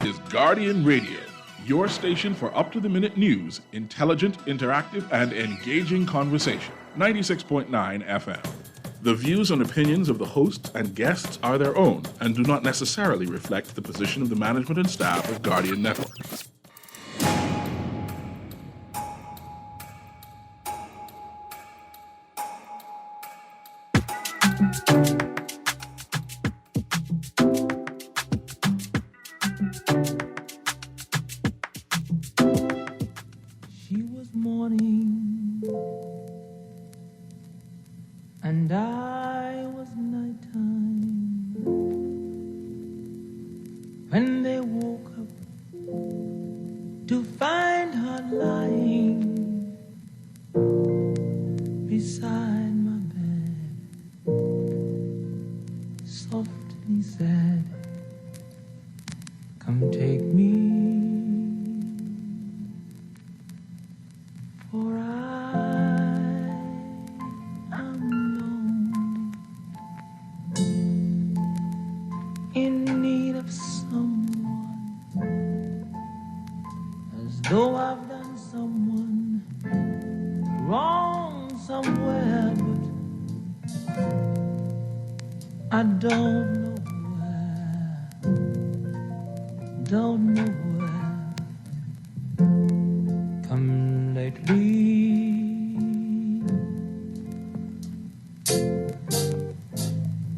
is Guardian Radio, your station for up-to-the-minute news, intelligent, interactive, and engaging conversation. 96.9 FM. The views and opinions of the hosts and guests are their own and do not necessarily reflect the position of the management and staff of Guardian Network. She was morning and I was nighttime when they woke up to find her lying beside my bed, softly said, "Come take me, for I am lonely, in need of someone, as though I've done someone wrong somewhere, but I don't know where, come lately.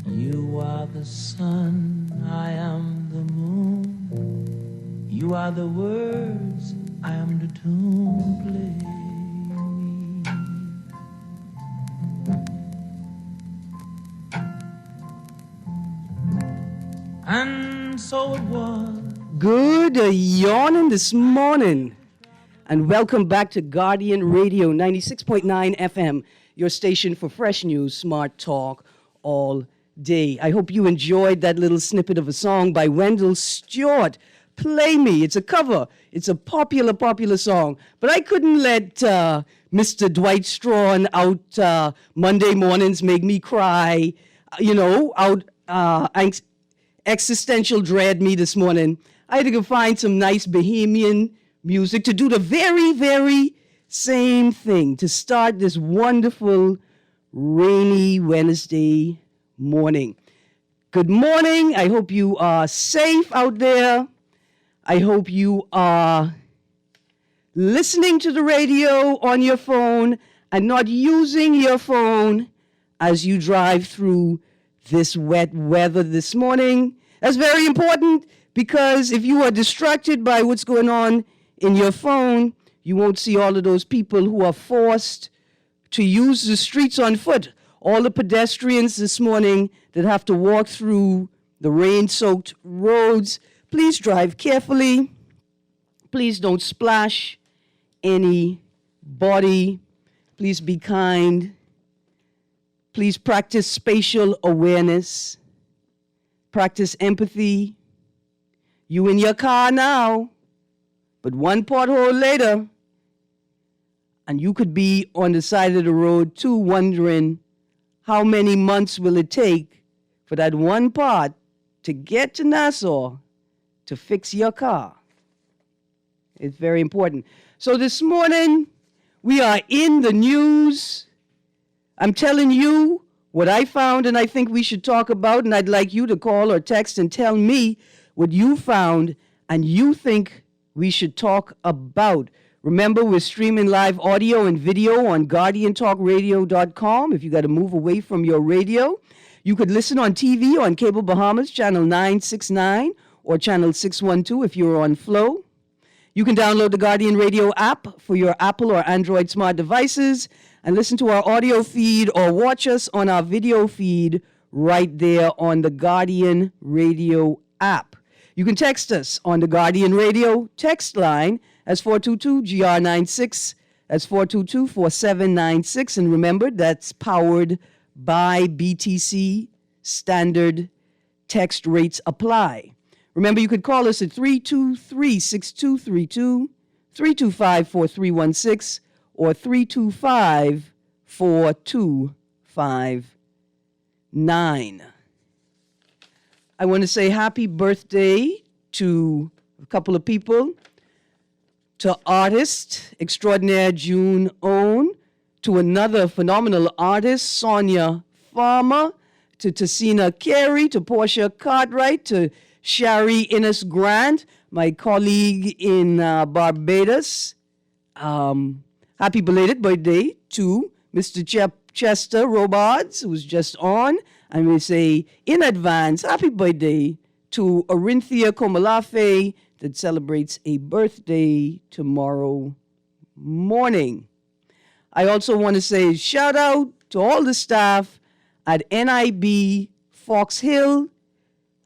You are the sun, I am the moon. You are the words, I am the tune. Play me. And so it was. Good yawning this morning, and welcome back to Guardian Radio 96.9 FM, your station for fresh news, smart talk all day. I hope you enjoyed that little snippet of a song by Wendell Stewart, Play Me. It's a cover. It's a popular song, but I couldn't let Mr. Dwight Strawn out Monday mornings make me cry, existential dread me this morning. I had to go find some nice Bohemian music to do the very, very same thing to start this wonderful rainy Wednesday morning. Good morning. I hope you are safe out there. I hope you are listening to the radio on your phone and not using your phone as you drive through this wet weather this morning. That's very important, because if you are distracted by what's going on in your phone, you won't see all of those people who are forced to use the streets on foot. All the pedestrians this morning that have to walk through the rain-soaked roads. Please drive carefully. Please don't splash anybody. Please be kind. Please practice spatial awareness. Practice empathy. You in your car now, but one pothole later, and you could be on the side of the road too, wondering how many months will it take for that one part to get to Nassau to fix your car. It's very important. So this morning, we are in the news. I'm telling you what I found and I think we should talk about, and I'd like you to call or text and tell me what you found and you think we should talk about. Remember, we're streaming live audio and video on GuardianTalkRadio.com. If you got to move away from your radio, you could listen on TV on Cable Bahamas, channel 969, or channel 612 if you're on Flow. You can download the Guardian Radio app for your Apple or Android smart devices and listen to our audio feed or watch us on our video feed right there on the Guardian Radio app. You can text us on the Guardian Radio text line as 422-GR96. That's 422-4796. And remember, that's powered by BTC. Standard text rates apply. Remember, you could call us at 323-6232, 325-4316, or 325-4259. I want to say happy birthday to a couple of people, to artist extraordinaire June Owen, to another phenomenal artist, Sonia Farmer, to Tessina Carey, to Portia Cartwright, to Shari Innes Grant, my colleague in Barbados. Happy belated birthday to Mr. Chester Robards, who was just on. I'm going to say in advance, happy birthday to Orinthia Komalafe that celebrates a birthday tomorrow morning. I also want to say shout out to all the staff at NIB Fox Hill.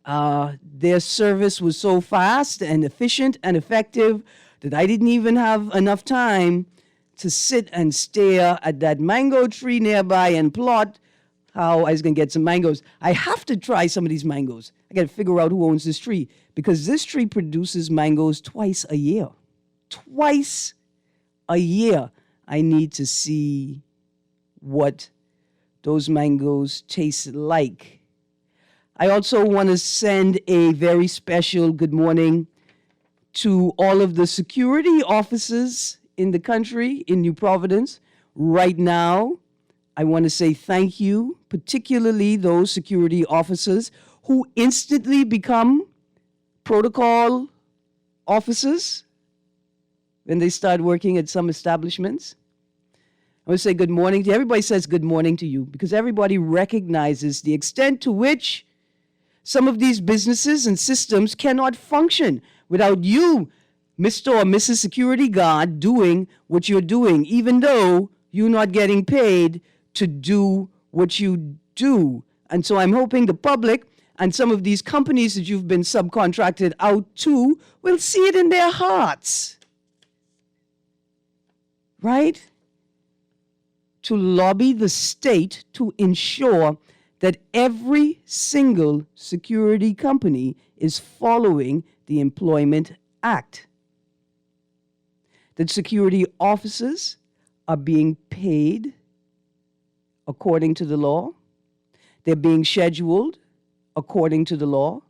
Their service was so fast and efficient and effective that I didn't even have enough time to sit and stare at that mango tree nearby and plot how I was going to get some mangoes. I have to try some of these mangoes. I got to figure out who owns this tree because this tree produces mangoes twice a year. Twice a year. I need to see what those mangoes taste like. I also want to send a very special good morning to all of the security officers in the country, in New Providence. Right now, I want to say thank you, particularly those security officers who instantly become protocol officers when they start working at some establishments. I want to say good morning to everybody. Says good morning to you because everybody recognizes the extent to which some of these businesses and systems cannot function without you, Mr. or Mrs. Security Guard, doing what you're doing, even though you're not getting paid to do what you do. And so I'm hoping the public and some of these companies that you've been subcontracted out to will see it in their hearts, right? To lobby the state to ensure that every single security company is following the Employment Act. That security officers are being paid according to the law. They're being scheduled according to the law.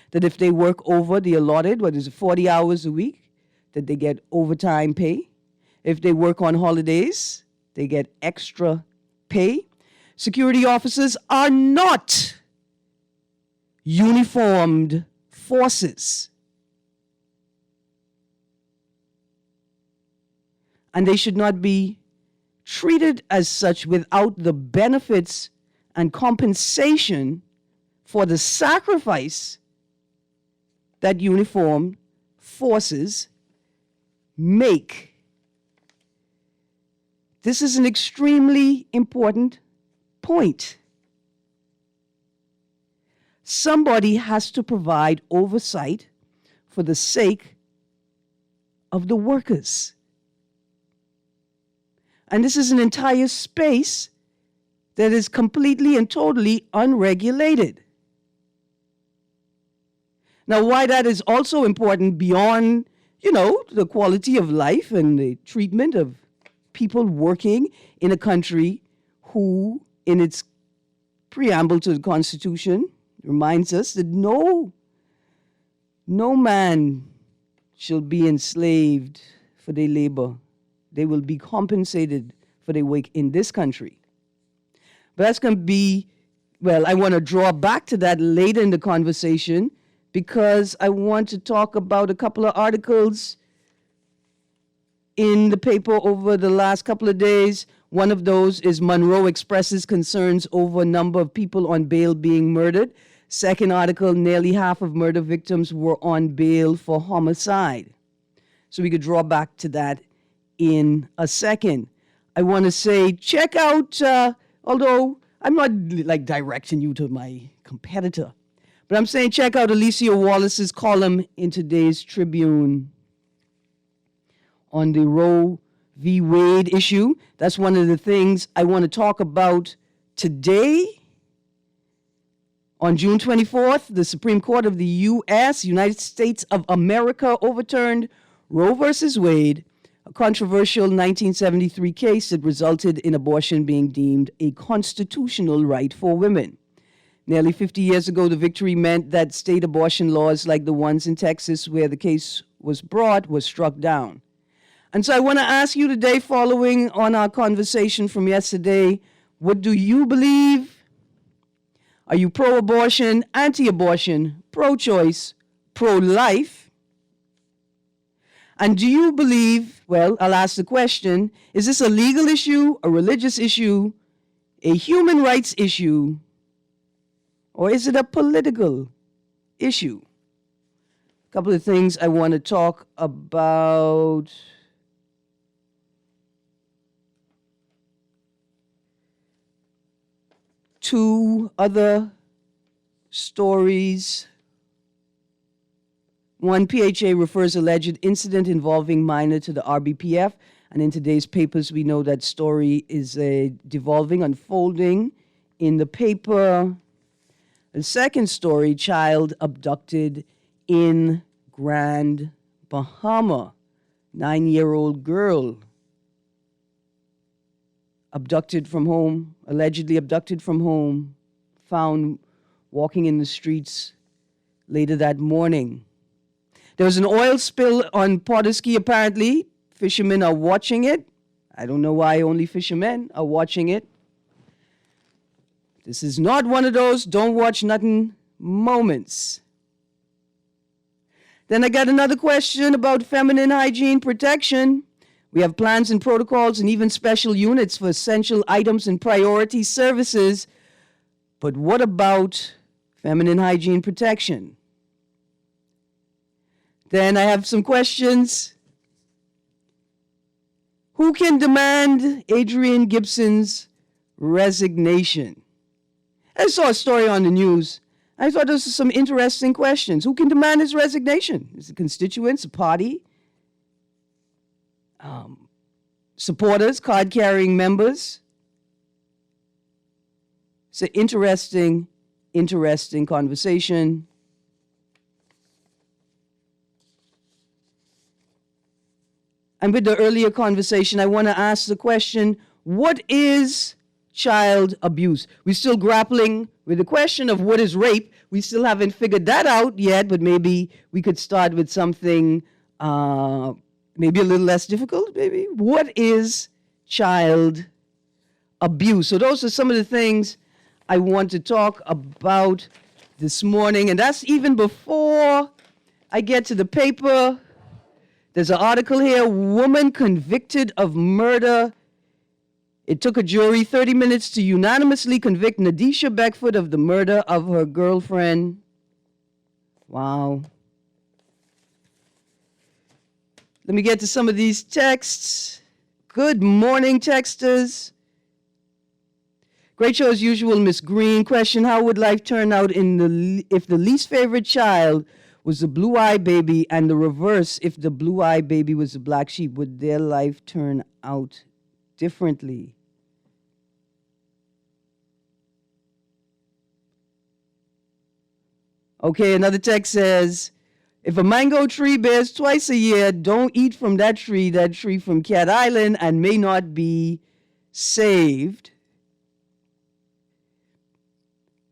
That if they work over the allotted, what is it, 40 hours a week, that they get overtime pay. If they work on holidays, they get extra pay. Security officers are not uniformed forces. And they should not be treated as such without the benefits and compensation for the sacrifice that uniformed forces make. This is an extremely important point. Somebody has to provide oversight for the sake of the workers. And this is an entire space that is completely and totally unregulated. Now, why that is also important beyond, the quality of life and the treatment of people working in a country who, in its preamble to the Constitution, reminds us that no man shall be enslaved for their labor. They will be compensated for their work in this country. But that's going to be, I want to draw back to that later in the conversation because I want to talk about a couple of articles in the paper over the last couple of days. One of those is Monroe expresses concerns over a number of people on bail being murdered. Second article, nearly half of murder victims were on bail for homicide. So we could draw back to that in a second. I want to say, check out, although I'm not directing you to my competitor, but I'm saying check out Alicia Wallace's column in today's Tribune on the Roe v. Wade issue. That's one of the things I want to talk about today. On June 24th, the Supreme Court of the U.S., United States of America, overturned Roe v. Wade, a controversial 1973 case that resulted in abortion being deemed a constitutional right for women. Nearly 50 years ago, the victory meant that state abortion laws like the ones in Texas where the case was brought was struck down. And so I want to ask you today, following on our conversation from yesterday, what do you believe? Are you pro-abortion, anti-abortion, pro-choice, pro-life? And do you believe, well, I'll ask the question, is this a legal issue, a religious issue, a human rights issue, or is it a political issue? A couple of things I want to talk about. Two other stories. One, PHA refers alleged incident involving minor to the RBPF. And in today's papers, we know that story is devolving, unfolding in the paper. The second story, child abducted in Grand Bahama. 9-year-old girl abducted from home, allegedly abducted from home, found walking in the streets later that morning. There was an oil spill on Pardusky, apparently. Fishermen are watching it. I don't know why only fishermen are watching it. This is not one of those don't watch nothing moments. Then I got another question about feminine hygiene protection. We have plans and protocols and even special units for essential items and priority services. But what about feminine hygiene protection? Then I have some questions. Who can demand Adrian Gibson's resignation? I saw a story on the news. I thought those were some interesting questions. Who can demand his resignation? Is it constituents, a party? Supporters, card-carrying members? It's an interesting conversation. And with the earlier conversation, I want to ask the question, what is child abuse? We're still grappling with the question of what is rape. We still haven't figured that out yet, but maybe we could start with something maybe a little less difficult, maybe. What is child abuse? So those are some of the things I want to talk about this morning. And that's even before I get to the paper. There's an article here, woman convicted of murder. It took a jury 30 minutes to unanimously convict Nadisha Beckford of the murder of her girlfriend. Wow. Let me get to some of these texts. Good morning, texters. Great show as usual, Miss Greene. Question, how would life turn out if the least favorite child was the blue-eyed baby and the reverse, if the blue-eyed baby was the black sheep? Would their life turn out differently? Okay, another text says, if a mango tree bears twice a year, don't eat from that tree from Cat Island, and may not be saved.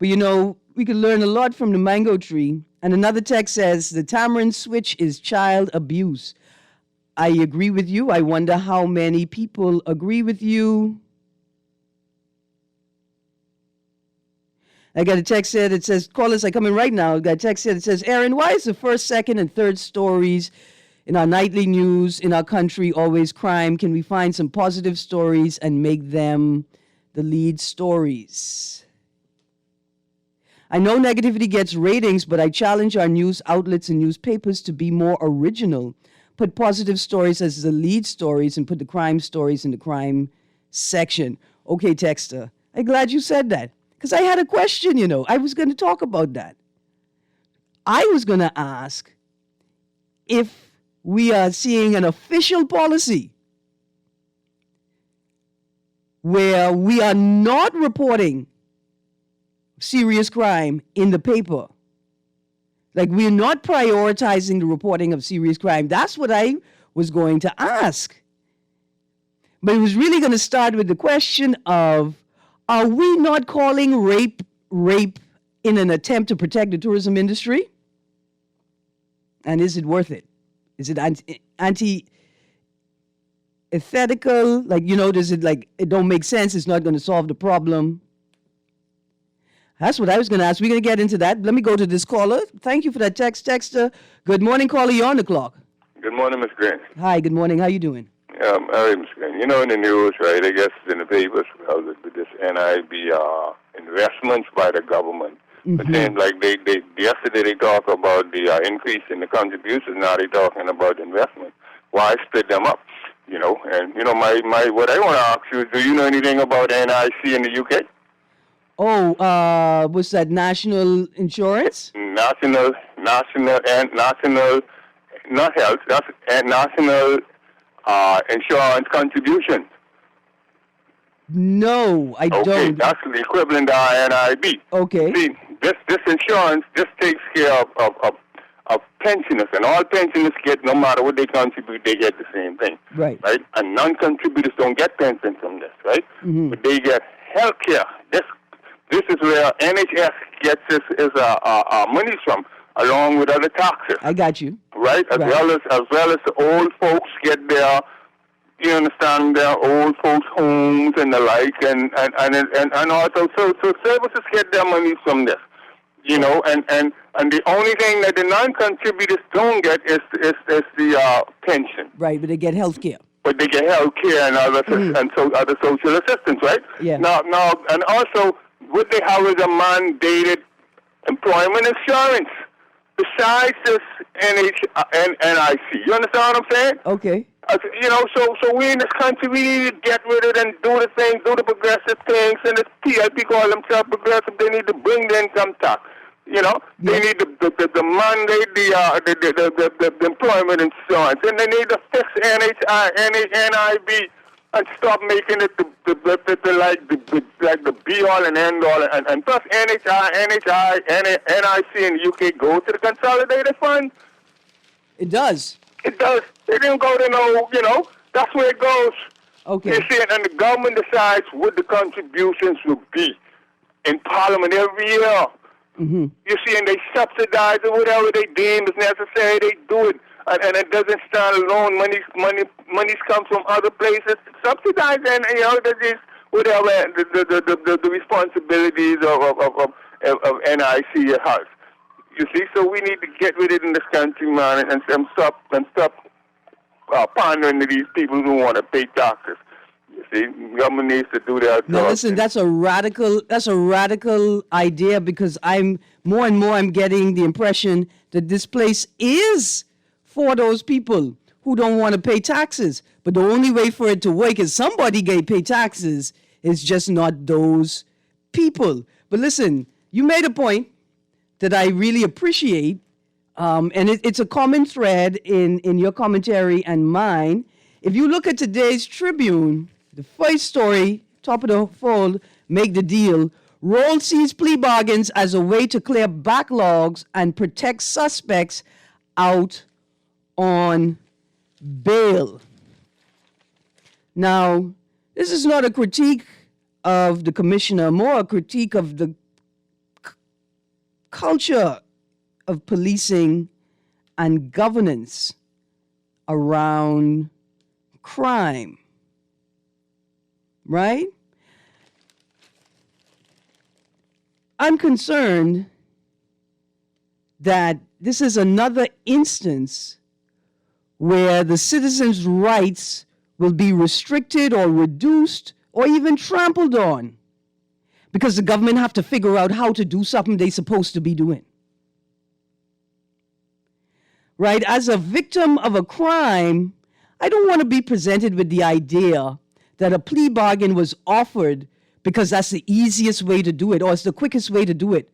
But you know, we could learn a lot from the mango tree. And another text says, the tamarind switch is child abuse. I agree with you. I wonder how many people agree with you. I got a text here that says, callers are coming right now. I got a text here that says, Erin, why is the first, second, and third stories in our nightly news in our country always crime? Can we find some positive stories and make them the lead stories? I know negativity gets ratings, but I challenge our news outlets and newspapers to be more original. Put positive stories as the lead stories and put the crime stories in the crime section. Okay, texter, I'm glad you said that. Because I had a question, you know. I was going to talk about that. I was going to ask if we are seeing an official policy where we are not reporting serious crime in the paper. Like, we're not prioritizing the reporting of serious crime. That's what I was going to ask. But it was really going to start with the question of, are we not calling rape, in an attempt to protect the tourism industry? And is it worth it? Is it anti-ethical? Like, does it it don't make sense? It's not going to solve the problem. That's what I was going to ask. We're going to get into that. Let me go to this caller. Thank you for that texter. Good morning, caller. You're on the clock. Good morning, Ms. Greene. Hi, good morning. How you doing? All right, Ms. Greene. In the news, right, I guess in the papers, with this NIB investments by the government. It seems like yesterday they talked about the increase in the contributions. Now they're talking about investment. Why split them up? And what I want to ask you is, do you know anything about NIC in the UK? Oh, what's that? National insurance? National, not health. That's national insurance contribution. No, I don't. Okay, that's the equivalent to NIB. Okay. See, this insurance takes care of pensioners, and all pensioners get, no matter what they contribute, they get the same thing. Right. Right? And non-contributors don't get pension from this, right? But they get health care. This is where NHS gets its money from, along with other taxes. I got you. Right? As well as the old folks get their, you understand, their old folks' homes and the like, and also so services get their money from this. And the only thing that the non-contributors don't get is the pension. Right, but they get health care. But they get health care and other other social assistance, right? Yeah. Now, and also what they have is a mandated employment insurance besides this NIC. You understand what I'm saying? Okay. So we in this country, we need to get rid of it and do the things, do the progressive things, and the PLP call themselves progressive. They need to bring the income tax. They need to mandate the employment insurance, and they need to fix NIB and stop making it the be all and end all. And plus NIC in the UK go to the consolidated fund. It does. It does. They didn't go to that's where it goes. Okay. You see, and the government decides what the contributions will be in Parliament every year. You see, and they subsidize it, whatever they deem is necessary, they do it. And it doesn't stand alone. Money comes from other places to subsidize, and that is whatever the responsibilities of NIC has. You see, so we need to get rid of it in this country, man, and stop pandering to these people who want to pay taxes. You see, government needs to do that. Now, listen, that's a radical idea, because I'm getting the impression that this place is for those people who don't want to pay taxes. But the only way for it to work is somebody get pay taxes. It's just not those people. But listen, you made a point that I really appreciate, and it's a common thread in your commentary and mine. If you look at today's Tribune, the first story, top of the fold, make the deal. Roll sees plea bargains as a way to clear backlogs and protect suspects out on bail. Now, this is not a critique of the commissioner, more a critique of the culture of policing and governance around crime, right? I'm concerned that this is another instance where the citizens' rights will be restricted or reduced or even trampled on because the government have to figure out how to do something they're supposed to be doing. Right? As a victim of a crime, I don't want to be presented with the idea that a plea bargain was offered because that's the easiest way to do it, or it's the quickest way to do it,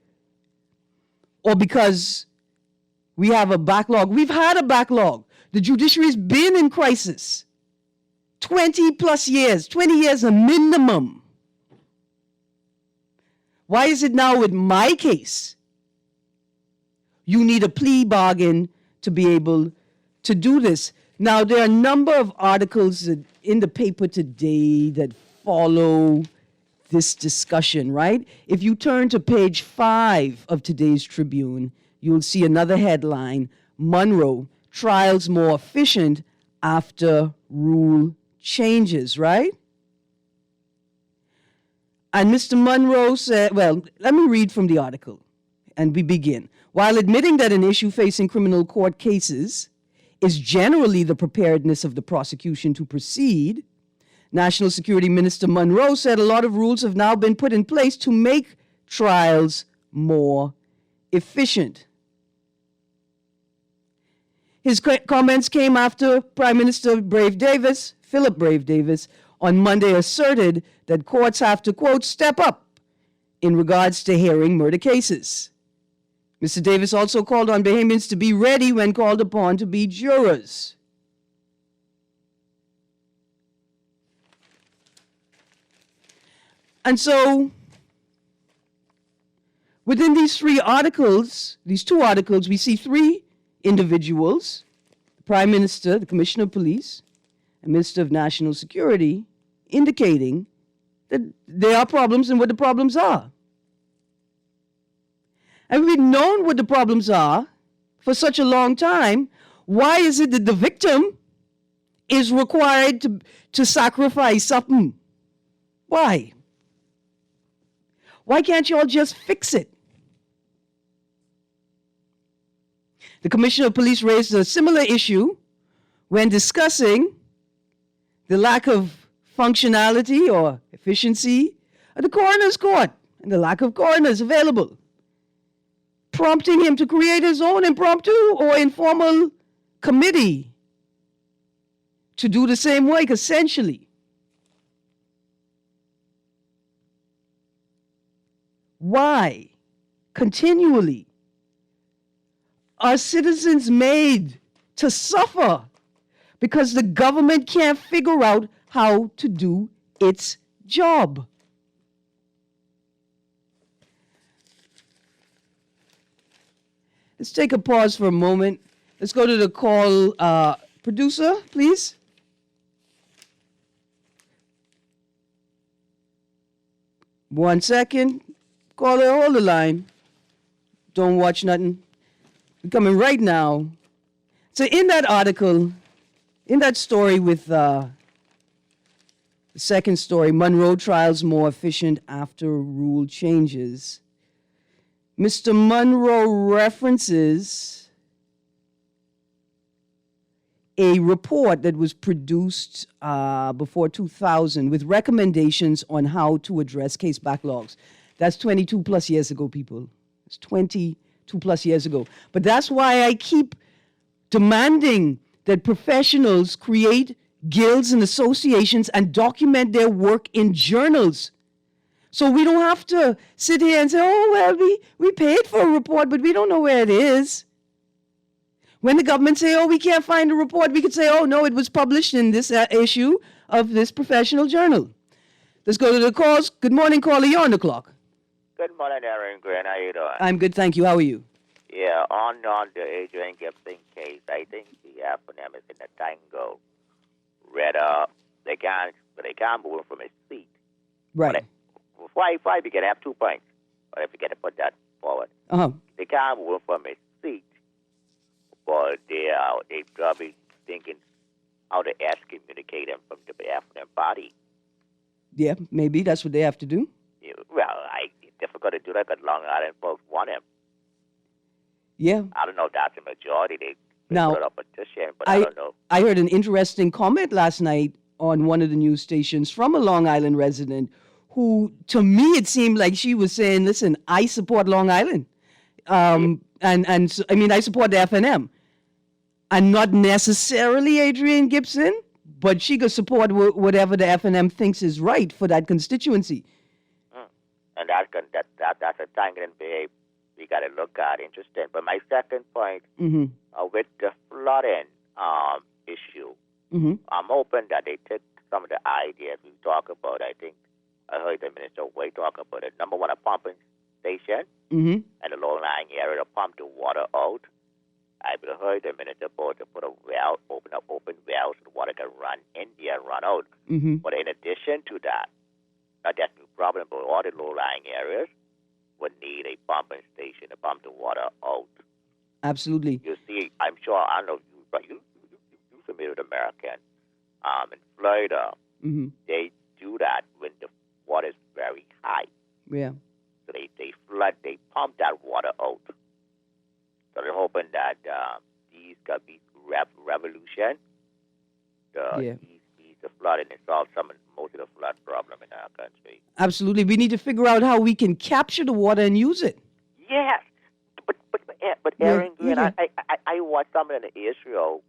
or because we have a backlog. We've had a backlog. The judiciary's been in crisis 20 plus years, 20 years a minimum. Why is it now with my case? You need a plea bargain to be able to do this. Now, there are a number of articles in the paper today that follow this discussion, right? If you turn to page 5 of today's Tribune, you'll see another headline, Monroe, trials more efficient after rule changes, right? And Mr. Monroe said, well, let me read from the article, and we begin. While admitting that an issue facing criminal court cases is generally the preparedness of the prosecution to proceed, National Security Minister Monroe said a lot of rules have now been put in place to make trials more efficient. His comments came after Prime Minister Philip Brave Davis, on Monday asserted that courts have to, quote, step up in regards to hearing murder cases. Mr. Davis also called on Bahamians to be ready when called upon to be jurors. And so, within these two articles, we see 3 individuals, the Prime Minister, the Commissioner of Police, and Minister of National Security, indicating that there are problems and what the problems are. And we've known what the problems are for such a long time. Why is it that the victim is required to sacrifice something? Why? Why can't you all just fix it? The Commissioner of Police raised a similar issue when discussing the lack of functionality or efficiency of the coroner's court and the lack of coroners available, prompting him to create his own impromptu or informal committee to do the same work, essentially. Why, continually, are citizens made to suffer because the government can't figure out how to do its job? Let's take a pause for a moment. Let's go to the call. Producer, please. One second. Caller, hold the line. Don't watch nothing. We're coming right now. So in that article, in that story with the second story, Monroe trials more efficient after rule changes, Mr. Monroe references a report that was produced before 2000 with recommendations on how to address case backlogs. That's 22 plus years ago, people. It's 22 plus years ago. But that's why I keep demanding that professionals create guilds and associations and document their work in journals. So we don't have to sit here and say, oh, well, we paid for a report, but we don't know where it is. When the government say, oh, we can't find a report, we could say, oh, no, it was published in this issue of this professional journal. Let's go to the calls. Good morning, caller. You're on the clock. Good morning, Erin, Greene. How you doing? I'm good, thank you. How are you? Yeah, on the Adrian Gibson case, I think the acronym is in the tango. They can't move him from his seat. Right. Why we can have 2 points, or if you can put that forward. They can't move him from his seat, but they probably thinking how to excommunicate him from the African party. Yeah, maybe that's what they have to do. Yeah, well, it's difficult to do that because Long Island folks want him. Yeah. I don't know if that's a majority. They Now, put up a petition, but I don't know. I heard an interesting comment last night on one of the news stations from a Long Island resident who, to me, it seemed like she was saying, listen, I support Long Island. And so, I mean, I support the FNM. And not necessarily Adrian Gibson, but she could support whatever the FNM thinks is right for that constituency. And that's a tangent we got to look at. Interesting. But my second point, with the flooding issue, I'm hoping that they take some of the ideas we talk about. I think I heard the Minister Way talk about it. Number one, a pumping station and the low-lying area to pump the water out. I heard the Minister about to put a well, open wells so the water can run in there and run out. But in addition to that, not just new problem, but all the low-lying areas would need a pumping station to pump the water out. Absolutely. You see, I'm sure, I don't know if you familiar with American. In Florida, they do that when the water is very high. Yeah. So they flood, they pump that water out. So they're hoping that these could be revolution. The flooding is solve most of the flood problem in our country. Absolutely. We need to figure out how we can capture the water and use it. Yes. But Erin, I watched something in Israel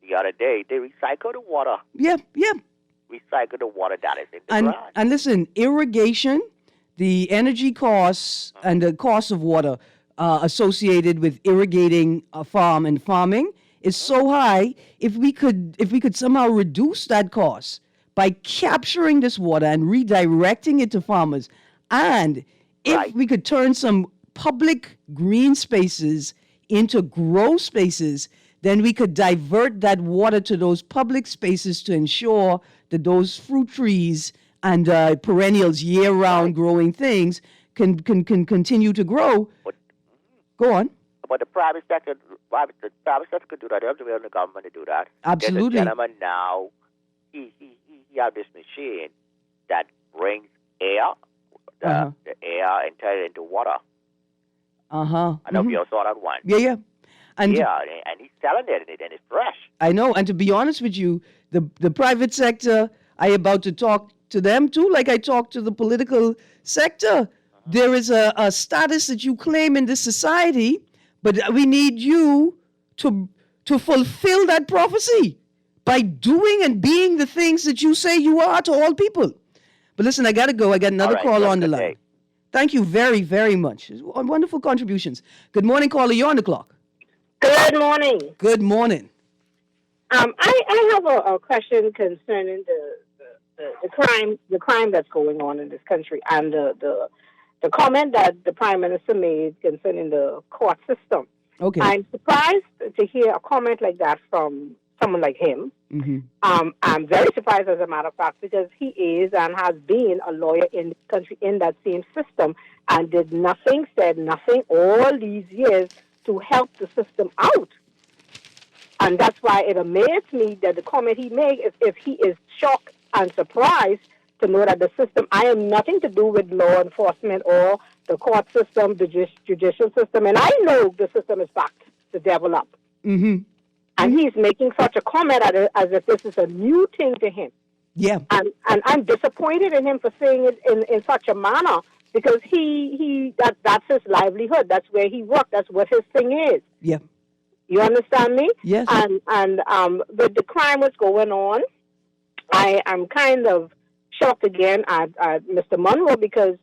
the other day. They recycle the water. Yeah. Recycle the water that is in the ground. And listen, irrigation, the energy costs and the cost of water associated with irrigating a farm and farming is so high. If we could somehow reduce that cost by capturing this water and redirecting it to farmers, and if we could turn some public green spaces into grow spaces, then we could divert that water to those public spaces to ensure that those fruit trees and perennials, year-round growing things can continue to grow. Go on. But the private sector could do that. They have to be on the government to do that. Absolutely. There's a gentleman now, he has this machine that brings air, the air, and turns it into water. I know you saw that one. Yeah. And he's selling it, and it's fresh. I know. And to be honest with you, the private sector, I about to talk to them too, like I talk to the political sector. There is a status that you claim in this society, but we need you to fulfill that prophecy by doing and being the things that you say you are to all people. But listen, I got to go. I got another call on the line. Thank you very, very much. Wonderful contributions. Good morning, caller. You're on the clock. Good morning. Good morning. I have a question concerning the crime that's going on in this country, and the comment that the Prime Minister made concerning the court system. Okay. I'm surprised to hear a comment like that from someone like him. I'm very surprised, as a matter of fact, because he is and has been a lawyer in the country in that same system and said nothing all these years to help the system out. And that's why it amazed me that the comment he made is if he is shocked and surprised to know that the system, I have nothing to do with law enforcement or the court system, the judicial system, and I know the system is back to develop. And he's making such a comment as if this is a new thing to him. Yeah. And I'm disappointed in him for saying it in such a manner, because that's his livelihood. That's where he works. That's what his thing is. Yeah. You understand me? Yes. And with the crime that's going on, I am kind of shocked again at Mr. Monroe, because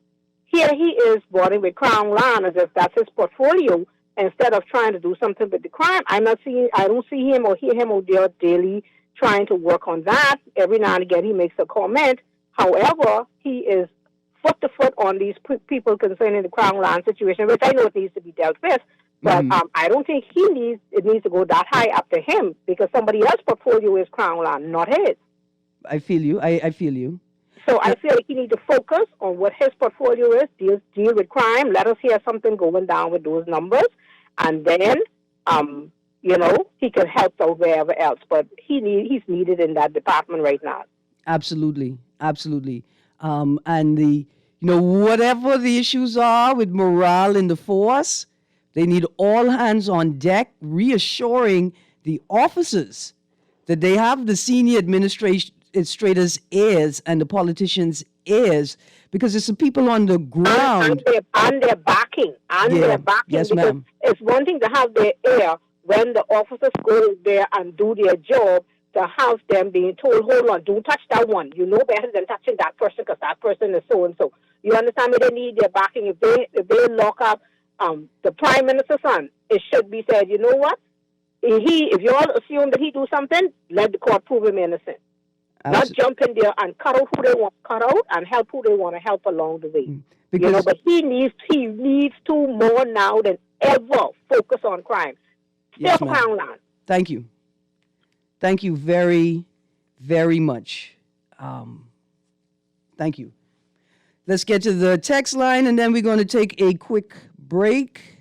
here he is boarding with Crown Land as if that's his portfolio, instead of trying to do something with the crime. I don't see him or hear him or there daily trying to work on that. Every now and again he makes a comment. However, he is foot to foot on these people concerning the Crown Land situation, which I know it needs to be dealt with. But I don't think it needs to go that high up to him, because somebody else's portfolio is Crown Land, not his. I feel you. I feel you. So I feel like he needs to focus on what his portfolio is, deal with crime. Let us hear something going down with those numbers, and then, he can help out wherever else. But he's needed in that department right now. Absolutely. And whatever the issues are with morale in the force, they need all hands on deck, reassuring the officers that they have the senior administrators' ears and the politicians' ears, because it's the people on the ground. And their backing. Yes, because ma'am. It's one thing to have their ear when the officers go there and do their job, to have them being told, hold on, don't touch that one. You know better than touching that person, because that person is so-and-so. You understand me? They need their backing. If they lock up the Prime Minister's son, it should be said, you know what? If you all assume that he do something, let the court prove him innocent. Not jump in there and cut out who they want to cut out and help who they want to help along the way. But he needs to more now than ever focus on crime. Yes, Still ma'am. Crown Land. Thank you. Thank you very, very much. Thank you. Let's get to the text line, and then we're going to take a quick break.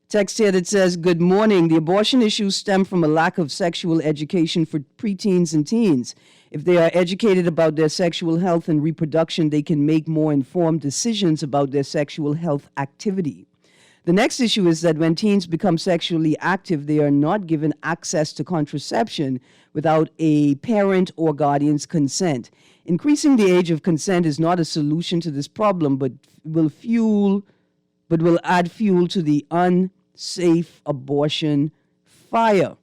Text here that says, good morning. The abortion issues stem from a lack of sexual education for preteens and teens. If they are educated about their sexual health and reproduction, they can make more informed decisions about their sexual health activity. The next issue is that when teens become sexually active, they are not given access to contraception without a parent or guardian's consent. Increasing the age of consent is not a solution to this problem, but will add fuel to the unsafe abortion fire.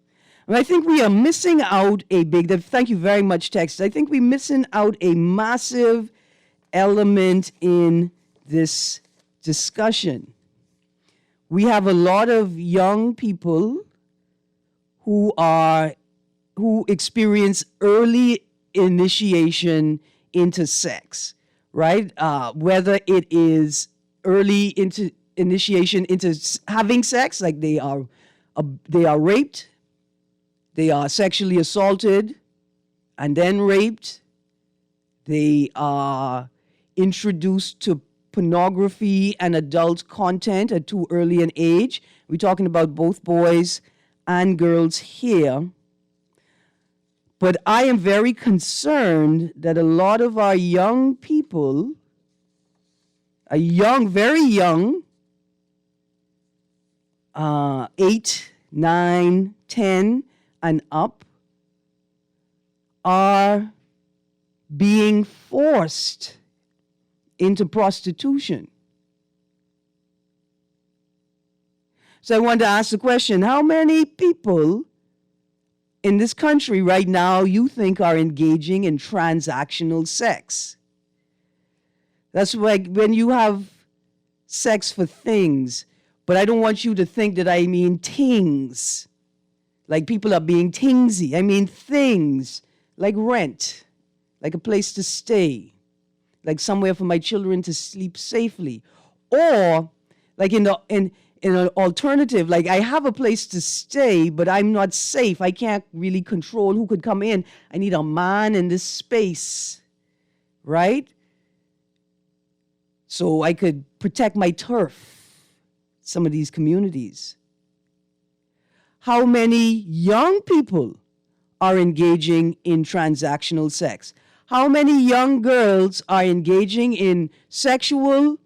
And I think we are missing out thank you very much, text. I think we're missing out a massive element in this discussion. We have a lot of young people who experience early initiation into sex, right? Whether it is early initiation into having sex, like they are raped, they are sexually assaulted and then raped, they are introduced to pornography and adult content at too early an age. We're talking about both boys and girls here. But I am very concerned that a lot of our young people, very young, 8, 9, 10, and up, are being forced into prostitution. So I want to ask the question, how many people in this country right now you think are engaging in transactional sex? That's like when you have sex for things, but I don't want you to think that I mean things. Like people are being tingsy. I mean things like rent, like a place to stay, like somewhere for my children to sleep safely. Or like in an alternative, like I have a place to stay, but I'm not safe. I can't really control who could come in. I need a man in this space, right? So I could protect my turf, some of these communities. How many young people are engaging in transactional sex? How many young girls are engaging in sexual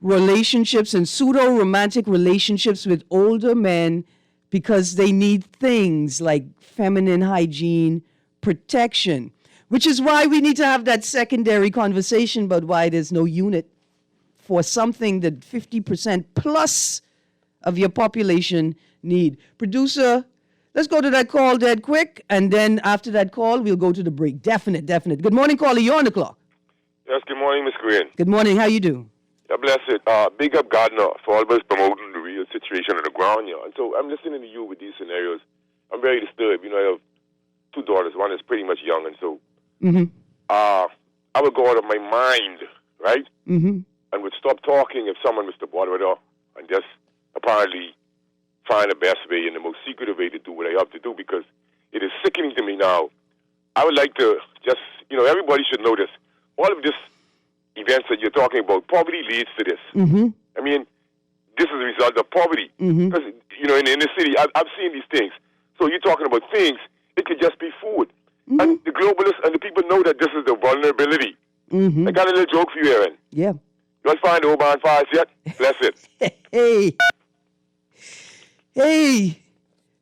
relationships and pseudo-romantic relationships with older men because they need things like feminine hygiene, protection, which is why we need to have that secondary conversation about why there's no unit for something that 50% plus of your population need. Producer, let's go to that call dead quick, and then after that call, we'll go to the break. Definite. Good morning, caller. You're on the clock. Yes, good morning, Miss Greene. Good morning. How you do? God bless it. Big up Gardner for always promoting the real situation on the ground here. And so I'm listening to you with these scenarios. I'm very disturbed. You know, I have 2 daughters. One is pretty much young, and so I would go out of my mind, right? And would stop talking if someone was to bother with her and just apparently find the best way and the most secretive way to do what I have to do, because it is sickening to me now. I would like to just, everybody should know this. All of this events that you're talking about, poverty leads to this. I mean, this is a result of poverty. Because, in the city, I've seen these things. So you're talking about things, it could just be food. And the globalists and the people know that this is the vulnerability. I got a little joke for you, Erin. Yeah. You want to find the Oban Files yet? Bless it. Hey,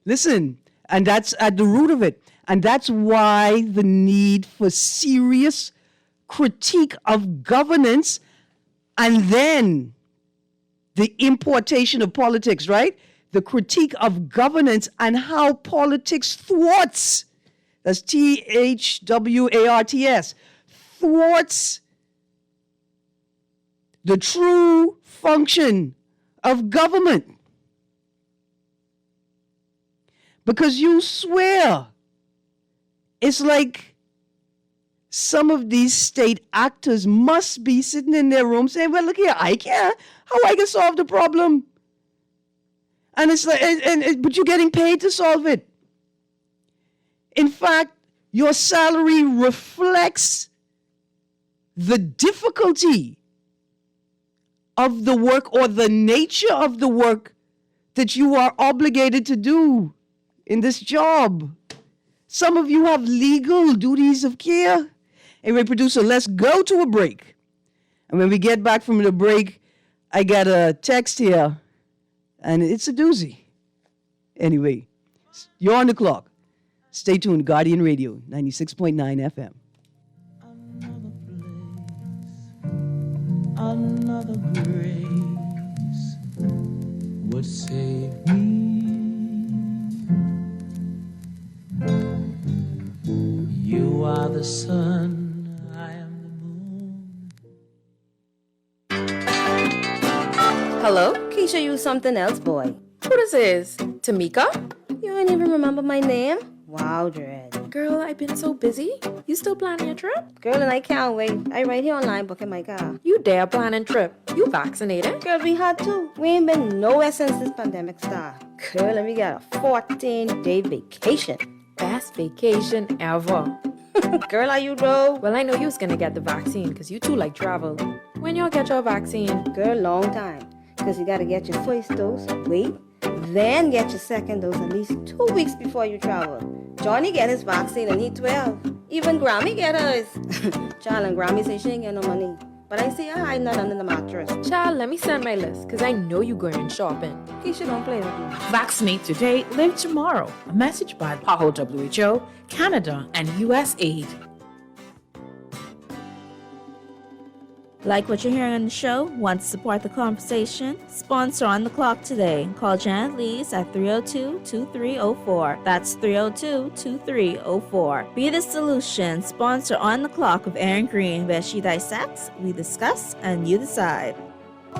listen, and that's at the root of it. And that's why the need for serious critique of governance and then the importation of politics, right? The critique of governance and how politics thwarts, that's THWARTS, thwarts the true function of government. Because you swear, it's like some of these state actors must be sitting in their room saying, well, look here, I can't. How I can solve the problem? And it's like, but you're getting paid to solve it. In fact, your salary reflects the difficulty of the work or the nature of the work that you are obligated to do in this job. Some of you have legal duties of care. Anyway, producer, let's go to a break. And when we get back from the break, I got a text here, and it's a doozy. Anyway, you're on the clock. Stay tuned, Guardian Radio, 96.9 FM. Another grace would save me. You are the sun, I am the moon. Hello? Keisha, you something else, boy. Who this is? Tamika? You ain't even remember my name? Wow, Dread. Girl, I've been so busy. You still planning your trip? Girl, and I can't wait. I right here online booking my car. You dare planning trip. You vaccinated? Girl, we had to. We ain't been nowhere since this pandemic started. Girl, and we got a 14-day vacation. Best vacation ever. Girl, are you though? Well, I know you was gonna get the vaccine because you too like travel. When y'all get your vaccine? Girl, long time. Because you gotta get your first dose, wait, then get your second dose at least 2 weeks before you travel. Johnny get his vaccine and he 12. Even Grammy get hers. Child, and Grammy say she ain't get no money. But I see her hiding that under the mattress. Child, let me send my list because I know you going shopping. Keisha, don't play with me. Vaccinate today, live tomorrow. A message by PAHO WHO, Canada, and USAID. Like what you're hearing on the show? Want to support the conversation? Sponsor On the Clock today. Call Janet Lees at 302-2304. That's 302-2304. Be the solution. Sponsor On the Clock with Erin Greene, where she dissects, we discuss, and you decide.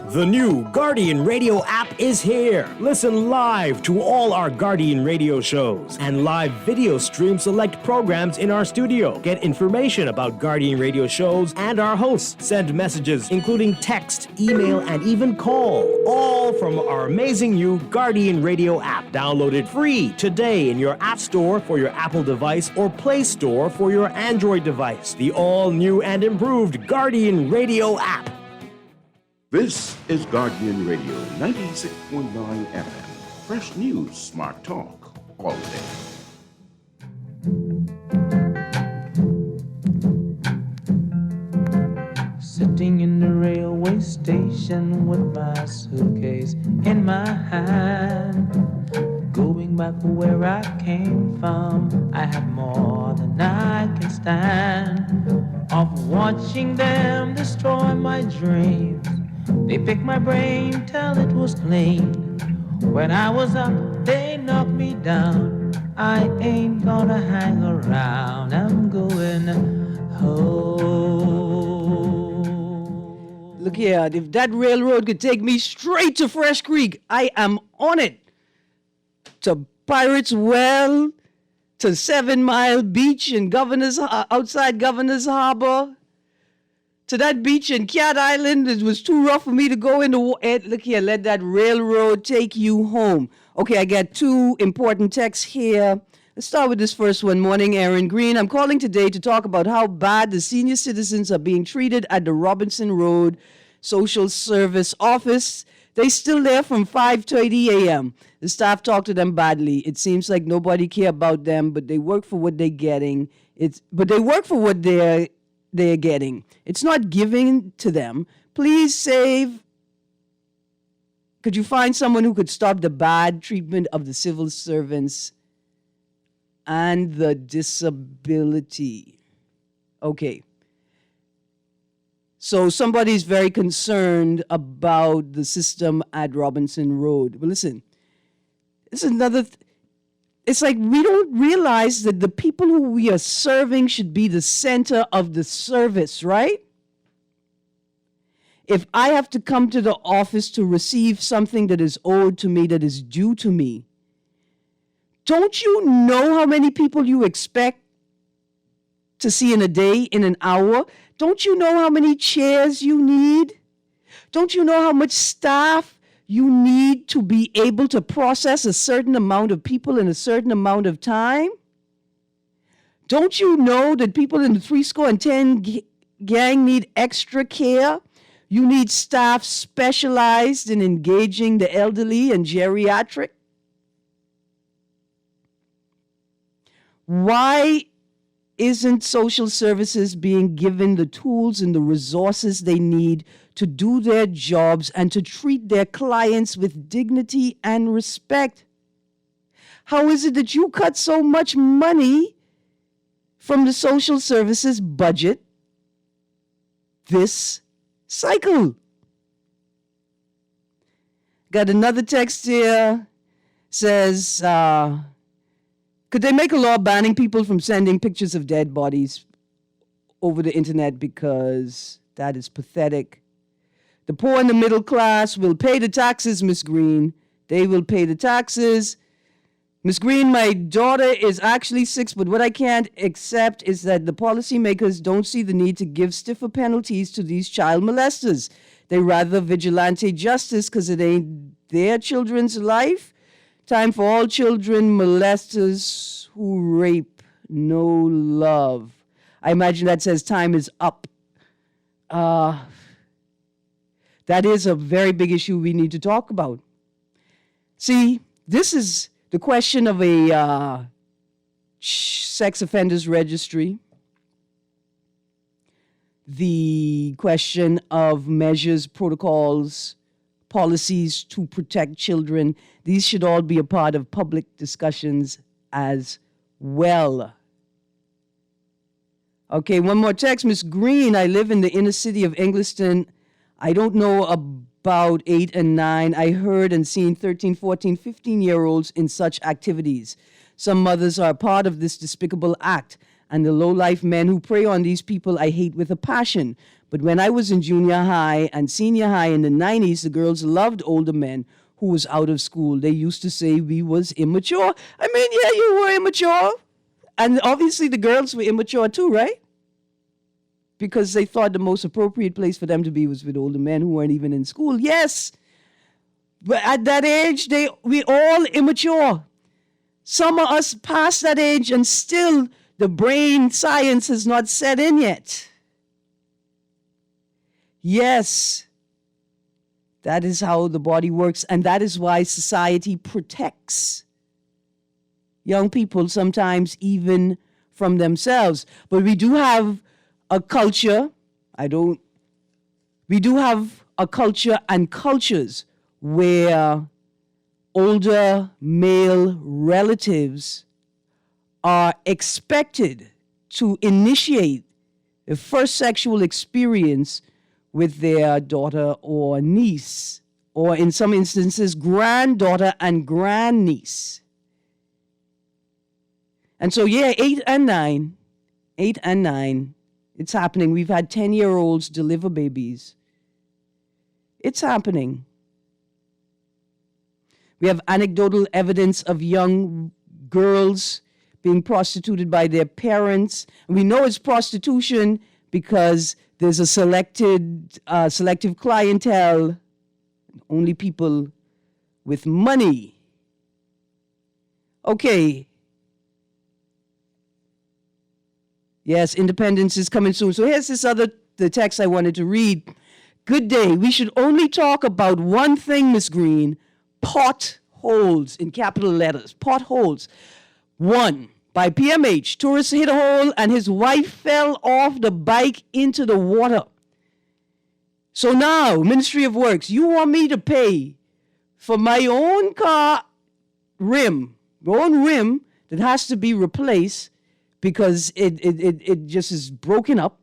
The new Guardian Radio app is here. Listen live to all our Guardian Radio shows and live video stream select programs in our studio. Get information about Guardian Radio shows and our hosts. Send messages, including text, email, and even call. All from our amazing new Guardian Radio app. Download it free today in your App Store for your Apple device or Play Store for your Android device. The all-new and improved Guardian Radio app. This is Guardian Radio 96.9 FM. Fresh news, smart talk, all day. Sitting in the railway station with my suitcase in my hand. Going back where I came from, I have more than I can stand. Of watching them destroy my dreams. They picked my brain till it was clean. When I was up, they knocked me down. I ain't gonna hang around. I'm going home. Look here, if that railroad could take me straight to Fresh Creek, I am on it. To Pirates Well, to 7 Mile Beach in outside Governor's Harbor, to that beach in Cat Island. It was too rough for me to go in the water. Look here, let that railroad take you home. Okay, I got 2 important texts here. Let's start with this first one. Morning, Erin Greene. I'm calling today to talk about how bad the senior citizens are being treated at the Robinson Road Social Service Office. They still there from 5:30 a.m. The staff talk to them badly. It seems like nobody care about them, but they work for what they're getting. They work for what they're getting. It's not giving to them. Please save. Could you find someone who could stop the bad treatment of the civil servants and the disability? Okay. So somebody's very concerned about the system at Robinson Road. But listen, this is another. It's like we don't realize that the people who we are serving should be the center of the service, right? If I have to come to the office to receive something that is owed to me, that is due to me, don't you know how many people you expect to see in a day, in an hour? Don't you know how many chairs you need? Don't you know how much staff you need to be able to process a certain amount of people in a certain amount of time? Don't you know that people in the 10 gang need extra care. You need staff specialized in engaging the elderly and geriatric. Why isn't social services being given the tools and the resources they need to do their jobs and to treat their clients with dignity and respect? How is it that you cut so much money from the social services budget this cycle? Got another text here, says, could they make a law banning people from sending pictures of dead bodies over the internet because that is pathetic? The poor and the middle class will pay the taxes, Miss Greene. They will pay the taxes. Miss Greene, my daughter is actually 6, but what I can't accept is that the policymakers don't see the need to give stiffer penalties to these child molesters. They rather vigilante justice because it ain't their children's life. Time for all children molesters who rape, no love. I imagine that says time is up. That is a very big issue we need to talk about. See, this is the question of a sex offenders registry, the question of measures, protocols, policies to protect children. These should all be a part of public discussions as well. Okay, one more text. Miss Greene, I live in the inner city of Engliston. I don't know about 8 and 9. I heard and seen 13, 14, 15-year-olds in such activities. Some mothers are part of this despicable act, and the low-life men who prey on these people I hate with a passion. But when I was in junior high and senior high in the 90s, the girls loved older men who was out of school. They used to say we was immature. I mean, yeah, you were immature. And obviously the girls were immature too, right? Because they thought the most appropriate place for them to be was with older men who weren't even in school. Yes, but at that age, we all immature. Some of us past that age and still the brain science has not set in yet. Yes, that is how the body works, and that is why society protects young people, sometimes even from themselves. But we do have a culture, we do have a culture and cultures where older male relatives are expected to initiate the first sexual experience with their daughter or niece, or in some instances, granddaughter and grandniece. And so, yeah, 8 and 9, it's happening. We've had 10-year-olds deliver babies. It's happening. We have anecdotal evidence of young girls being prostituted by their parents. And we know it's prostitution because there's a selective clientele, only people with money. Okay. Yes, independence is coming soon. So here's the text I wanted to read. Good day. We should only talk about one thing, Miss Greene. Potholes, in capital letters. Potholes. 1. By PMH, tourist hit a hole and his wife fell off the bike into the water. So now, Ministry of Works, you want me to pay for my own car rim, that has to be replaced because it just is broken up.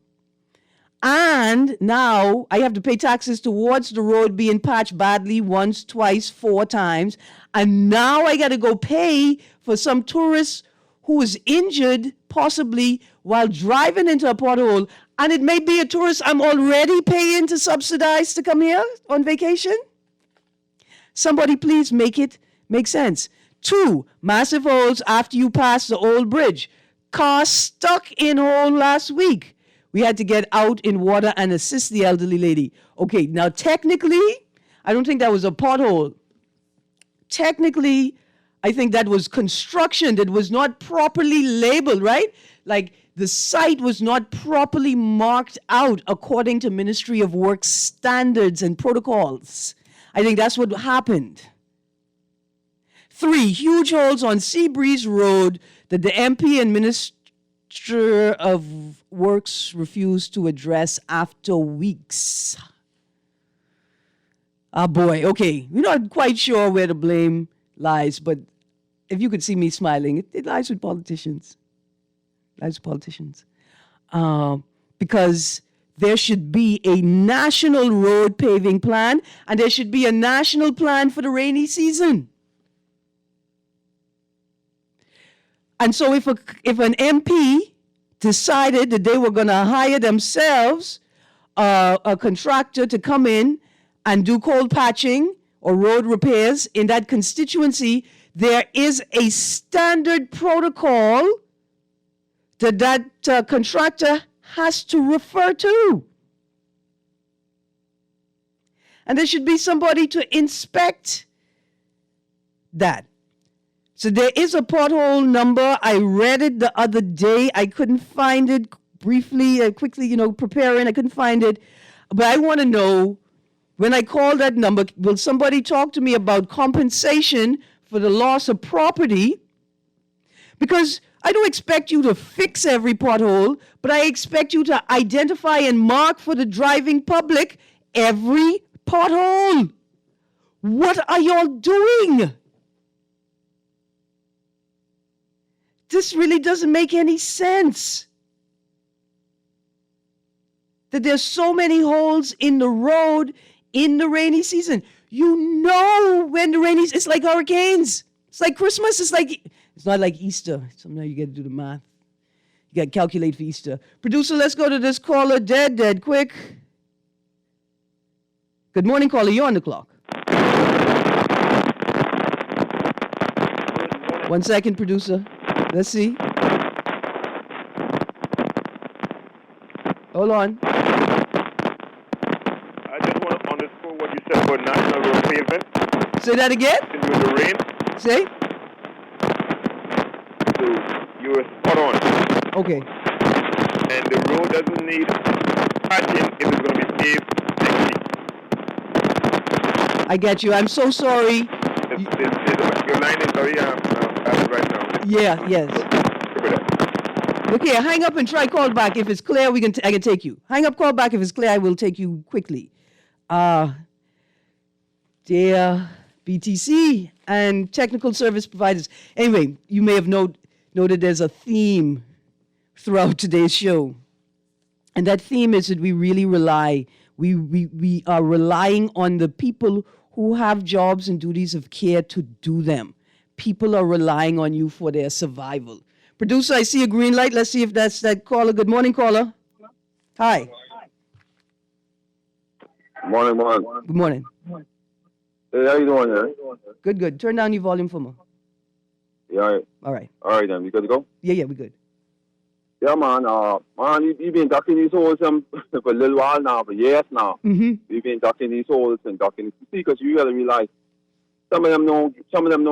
And now I have to pay taxes towards the road being patched badly once, twice, 4 times. And now I got to go pay for some tourist who was injured, possibly while driving into a pothole. And it may be a tourist I'm already paying to subsidize to come here on vacation. Somebody please make it make sense. 2, massive holes after you pass the old bridge. Car stuck in hole last week. We had to get out in water and assist the elderly lady. Okay, now technically, I don't think that was a pothole. Technically, I think that was construction that was not properly labeled, right? Like the site was not properly marked out according to Ministry of Work standards and protocols. I think that's what happened. 3, huge holes on Seabreeze Road that the MP and Minister of Works refused to address after weeks. Ah, boy, okay. We're not quite sure where the blame lies, but if you could see me smiling, it lies with politicians. It lies with politicians. Because there should be a national road paving plan, and there should be a national plan for the rainy season. And so if an MP decided that they were going to hire themselves a contractor to come in and do cold patching or road repairs in that constituency, there is a standard protocol that contractor has to refer to. And there should be somebody to inspect that. So there is a pothole number. I read it the other day. I couldn't find it briefly, quickly, preparing. I couldn't find it. But I want to know, when I call that number, will somebody talk to me about compensation for the loss of property? Because I don't expect you to fix every pothole, but I expect you to identify and mark for the driving public every pothole. What are y'all doing? This really doesn't make any sense. That there's so many holes in the road in the rainy season. You know when the rainy, it's like hurricanes. It's like Christmas. It's not like Easter. Sometimes you got to do the math. You got to calculate for Easter. Producer, let's go to this caller. Dead, quick. Good morning, caller. You're on the clock. 1 second, producer. Let's see. Hold on. I just want to underscore what you said about national road pavement. Say that again? During the rain. Say? So you were spot on. Okay. And the road doesn't need patching if it's going to be paved next week. I get you. I'm so sorry. Your line is very bad right now. Yeah, yes. Okay, hang up and try call back. If it's clear, I can take you. Hang up, call back. If it's clear, I will take you quickly. Dear BTC and technical service providers. Anyway, you may have noted there's a theme throughout today's show. And that theme is that we really rely. We are relying on the people who have jobs and duties of care to do them. People are relying on you for their survival. Producer, I see a green light. Let's see if that's that caller. Good morning, caller. Hi. Morning. Good morning. Hey, how you doing, Erin? Good. Turn down your volume for me. Yeah, all right. All right, then. We good to go? Yeah, we good. Yeah, man. You've been ducking these holes for a little while now, for years now. Mm-hmm. You've been ducking these holes and ducking these. Because you got to realize some of them don't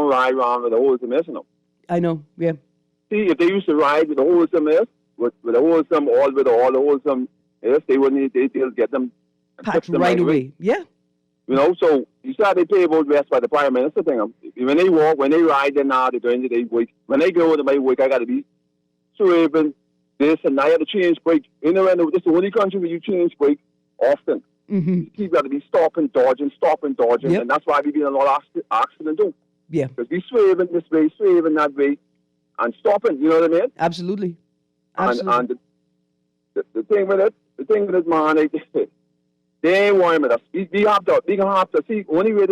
ride around with the holes in them. I know, yeah. See, if they used to ride with the holes in this, with the holes all the holes yes, they'll get them patched right away. Yeah. So you saw they pay about rest by the Prime Minister thing. When they walk, when they ride, then now they're going to their week. When they go to my week, I got to be swerving this, and I had to change brake. This is the only country where you change brake often. Mm-hmm. You got to be stopping, dodging, yep. and that's why we've been in a lot of accidents too. Yeah. Because we swerving this way, swerving that way, and stopping. You know what I mean? Absolutely. And the thing with it, man, they ain't worrying with us. We have to see. Only way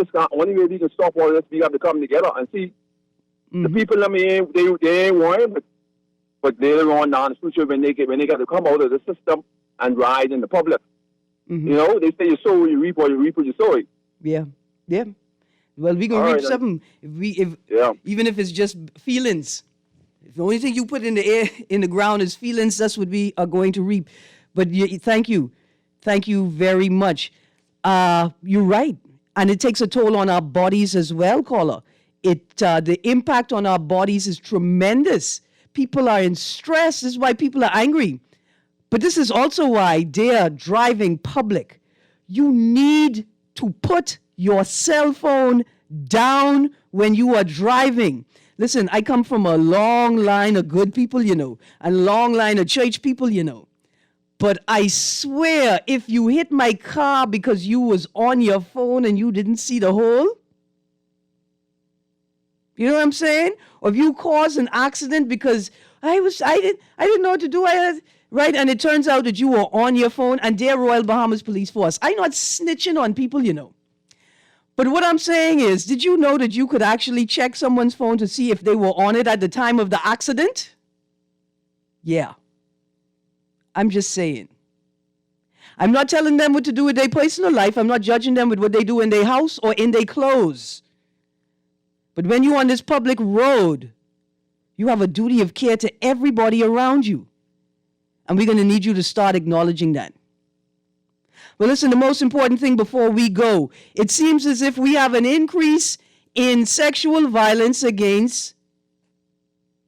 we can stop all this, we have to come together and see. Mm-hmm. The people, they ain't worrying, but later on down the future, when they got to come out of the system and ride in the public, mm-hmm. They say you sow, you reap, or you reap what you sow. Yeah. Well, we gonna reap something. Even if it's just feelings. If the only thing you put in the air, in the ground is feelings, that's what we are going to reap. But thank you very much. You're right, and it takes a toll on our bodies as well, caller. The impact on our bodies is tremendous. People are in stress. This is why people are angry. But this is also why, dear driving public, you need to put your cell phone down when you are driving. Listen, I come from a long line of good people, and a long line of church people, But I swear, if you hit my car because you was on your phone and you didn't see the hole, you know what I'm saying? Or if you caused an accident because I didn't know what to do, right? And it turns out that you were on your phone, and they're Royal Bahamas Police Force. I'm not snitching on people, But what I'm saying is, did you know that you could actually check someone's phone to see if they were on it at the time of the accident? Yeah. I'm just saying. I'm not telling them what to do with their personal life. I'm not judging them with what they do in their house or in their clothes. But when you're on this public road, you have a duty of care to everybody around you. And we're going to need you to start acknowledging that. Well, listen, the most important thing before we go, it seems as if we have an increase in sexual violence against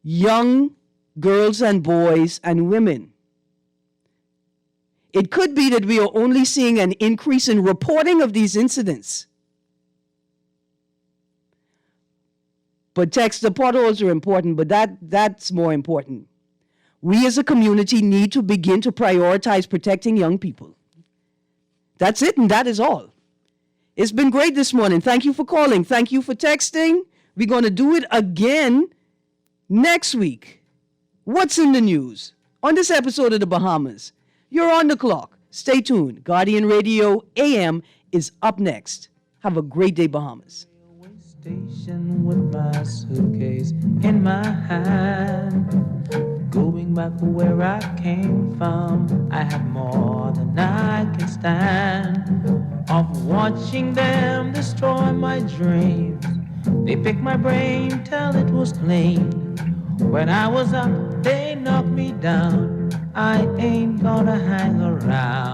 young girls and boys and women. It could be that we are only seeing an increase in reporting of these incidents. But the potholes are important, but that's more important. We as a community need to begin to prioritize protecting young people. That's it, and that is all. It's been great this morning. Thank you for calling. Thank you for texting. We're going to do it again next week. What's in the news? On this episode of The Bahamas, you're on the clock. Stay tuned. Guardian Radio AM is up next. Have a great day, Bahamas. Station with my suitcase in my hand, going back to where I came from. I have more than I can stand of watching them destroy my dreams. They picked my brain till it was clean. When I was up, they knocked me down. I ain't gonna hang around.